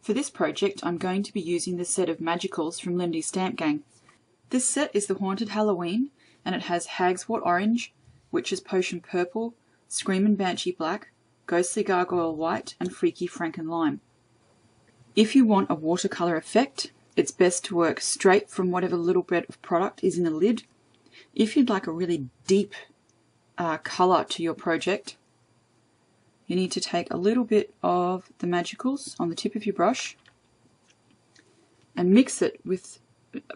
For this project, I'm going to be using the set of Magicals from Lindy's Stamp Gang. This set is the Haunted Halloween, and it has Hags Wart Orange, Witch's Potion Purple, Screamin Banshee Black, Ghostly Gargoyle White, and Freaky Franken Lime. If you want a watercolour effect, it's best to work straight from whatever little bit of product is in the lid. If you'd like a really deep colour to your project, you need to take a little bit of the Magicals on the tip of your brush and mix it with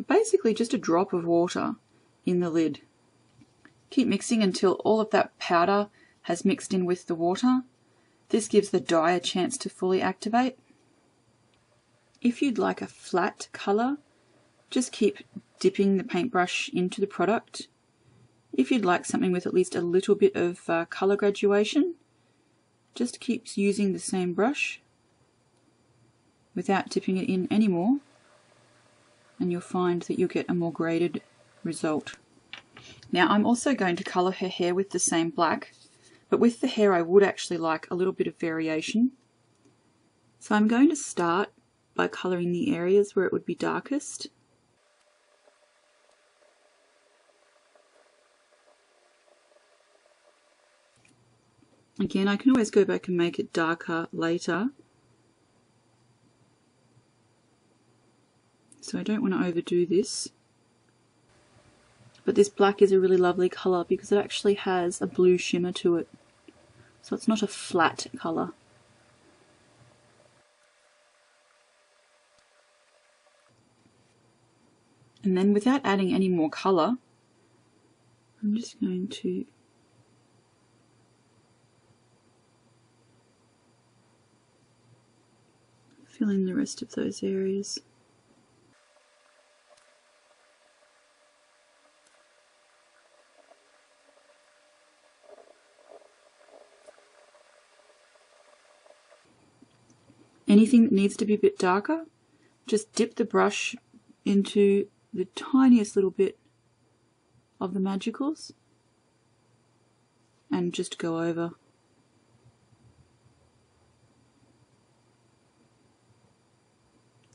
basically just a drop of water in the lid. Keep mixing until all of that powder has mixed in with the water. This gives the dye a chance to fully activate. If you'd like a flat colour, just keep dipping the paintbrush into the product. If you'd like something with at least a little bit of colour graduation, just keep using the same brush without dipping it in anymore, and you'll find that you'll get a more graded result. Now I'm also going to colour her hair with the same black, but with the hair I would actually like a little bit of variation. So I'm going to start by colouring the areas where it would be darkest. Again, I can always go back and make it darker later, so I don't want to overdo this. But this black is a really lovely colour because it actually has a blue shimmer to it, so it's not a flat colour. And then without adding any more colour, I'm just going to fill in the rest of those areas. Anything that needs to be a bit darker, just dip the brush into the tiniest little bit of the Magicals and just go over.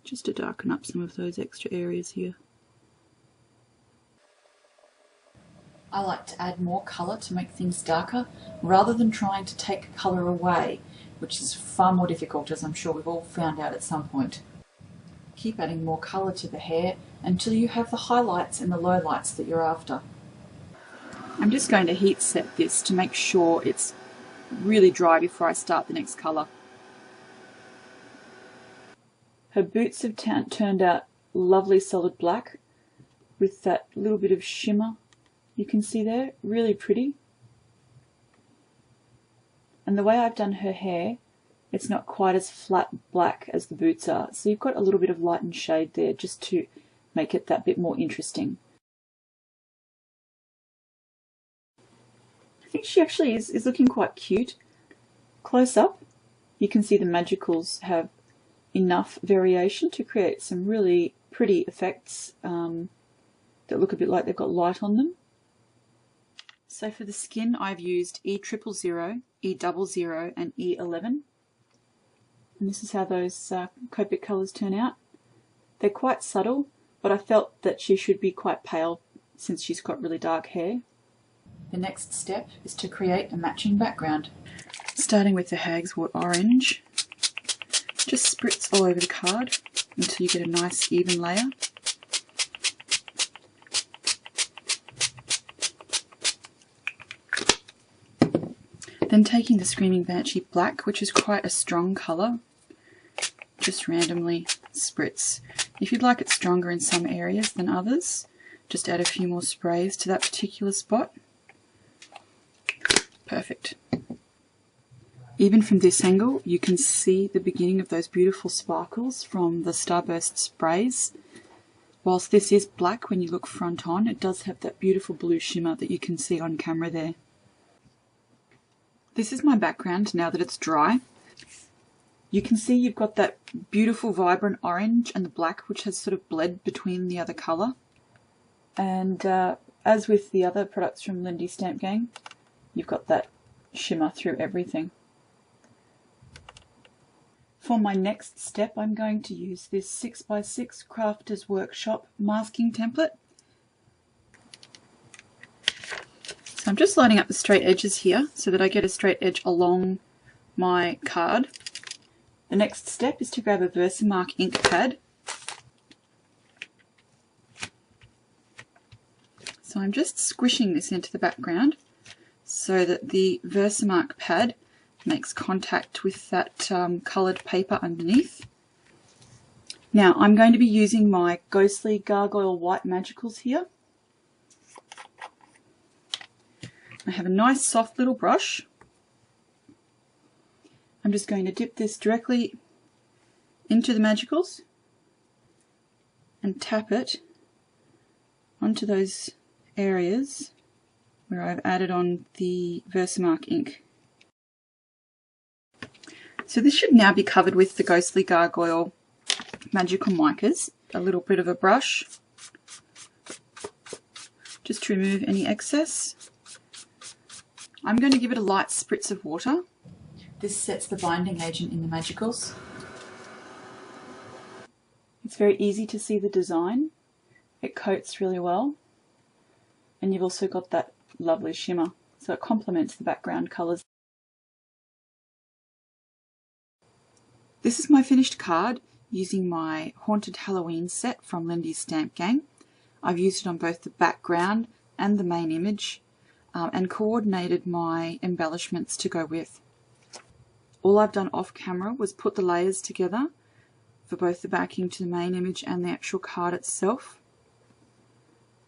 Just to darken up some of those extra areas here. I like to add more colour to make things darker rather than trying to take colour away, which is far more difficult, as I'm sure we've all found out at some point. Keep adding more colour to the hair until you have the highlights and the lowlights that you're after. I'm just going to heat set this to make sure it's really dry before I start the next colour. Her boots have turned out lovely solid black with that little bit of shimmer you can see there, really pretty. And the way I've done her hair, it's not quite as flat black as the boots are, so you've got a little bit of light and shade there just to make it that bit more interesting. I think she actually is looking quite cute. Close up, you can see the Magicals have enough variation to create some really pretty effects that look a bit like they've got light on them. So for the skin I've used E000, E00 and E11, and this is how those Copic colours turn out. They're quite subtle, but I felt that she should be quite pale since she's got really dark hair. The next step is to create a matching background. Starting with the Hags Wart Orange, just spritz all over the card until you get a nice even layer. Then taking the Screamin Banshee Black, which is quite a strong colour, just randomly spritz. If you'd like it stronger in some areas than others, just add a few more sprays to that particular spot. Perfect. Even from this angle, you can see the beginning of those beautiful sparkles from the Starburst sprays. Whilst this is black when you look front on, it does have that beautiful blue shimmer that you can see on camera there. This is my background now that it's dry. You can see you've got that beautiful vibrant orange and the black which has sort of bled between the other colour. And as with the other products from Lindy's Stamp Gang, you've got that shimmer through everything. For my next step, I'm going to use this 6x6 Crafters Workshop masking template. So I'm just lining up the straight edges here so that I get a straight edge along my card. The next step is to grab a Versamark ink pad. So I'm just squishing this into the background so that the Versamark pad makes contact with that coloured paper underneath. Now I'm going to be using my Ghostly Gargoyle White Magicals here. I have a nice soft little brush. I'm just going to dip this directly into the Magicals and tap it onto those areas where I've added on the Versamark ink. So this should now be covered with the Ghostly Gargoyle Magical Micas. A little bit of a brush just to remove any excess. I'm going to give it a light spritz of water. This sets the binding agent in the Magicals. It's very easy to see the design. It coats really well. And you've also got that lovely shimmer, so it complements the background colours. This is my finished card using my Haunted Halloween set from Lindy's Stamp Gang. I've used it on both the background and the main image, and coordinated my embellishments to go with. All I've done off camera was put the layers together for both the backing to the main image and the actual card itself.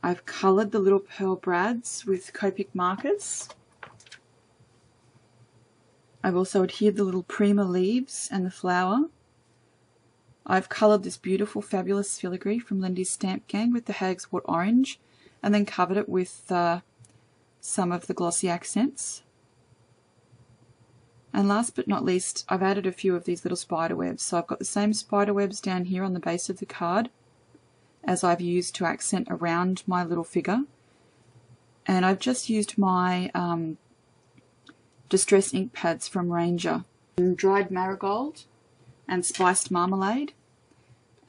I've coloured the little pearl brads with Copic markers. I've also adhered the little Prima leaves and the flower. I've coloured this beautiful fabulous filigree from Lindy's Stamp Gang with the Hags Wart orange, and then covered it with some of the glossy accents. And last but not least, I've added a few of these little spider webs. So I've got the same spider webs down here on the base of the card as I've used to accent around my little figure. And I've just used my distress ink pads from Ranger. Dried Marigold and Spiced Marmalade,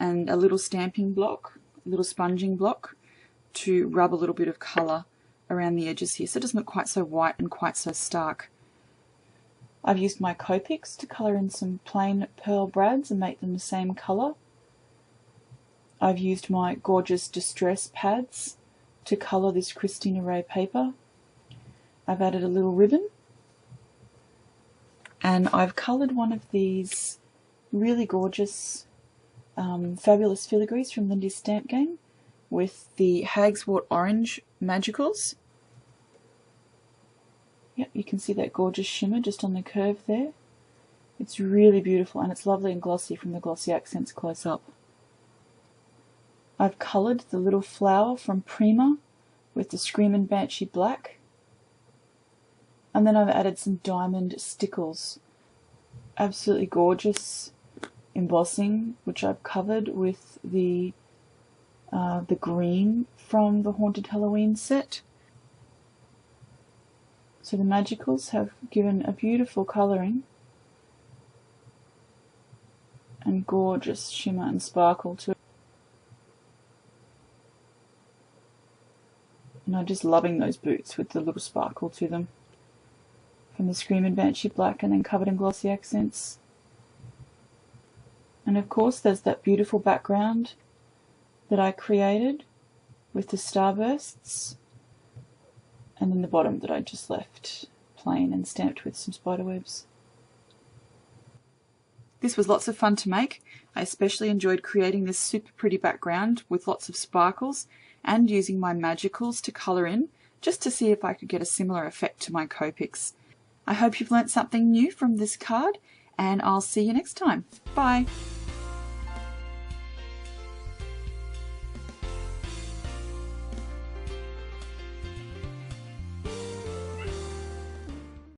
and a little stamping block, a little sponging block to rub a little bit of colour around the edges here so it doesn't look quite so white and quite so stark. I've used my Copics to colour in some plain pearl brads and make them the same colour. I've used my gorgeous distress pads to colour this Christina Ray paper. I've added a little ribbon, and I've coloured one of these really gorgeous fabulous filigrees from Lindy's Stamp Gang with the Hags Wart Orange Magicals. Yep, you can see that gorgeous shimmer just on the curve there. It's really beautiful, and it's lovely and glossy from the glossy accents close up. I've coloured the little flower from Prima with the Screamin Banshee black, and then I've added some diamond stickles. Absolutely gorgeous embossing, which I've covered with the green from the Haunted Halloween set. So the Magicals have given a beautiful colouring and gorgeous shimmer and sparkle to it. And I'm just loving those boots with the little sparkle to them. From the Screamin Banshee black and then covered in glossy accents. And of course there's that beautiful background that I created with the Starbursts, and then the bottom that I just left plain and stamped with some spider webs. This was lots of fun to make. I especially enjoyed creating this super pretty background with lots of sparkles and using my Magicals to colour in, just to see if I could get a similar effect to my Copics. I hope you've learnt something new from this card, and I'll see you next time. Bye!